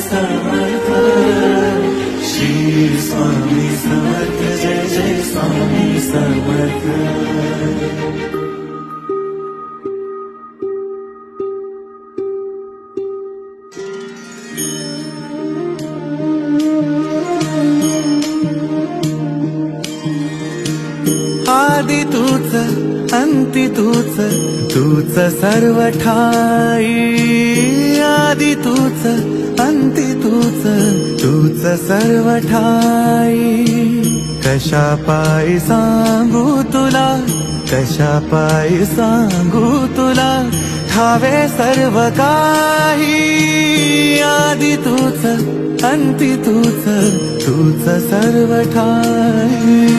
समर्थ, श्री स्वामी समर्थ, जय जय स्वामी समर्थ। आदि तूच अंती तूच, तूच सर्व ठाई। आदि तूच अंती तूच, तूच सर्व ठाई। कशा पायी सांगू तुला, कशा पायी सांगू तुला, ठावे सर्व काही। आदि तूच अंती तूच, तूच सर्व ठाई।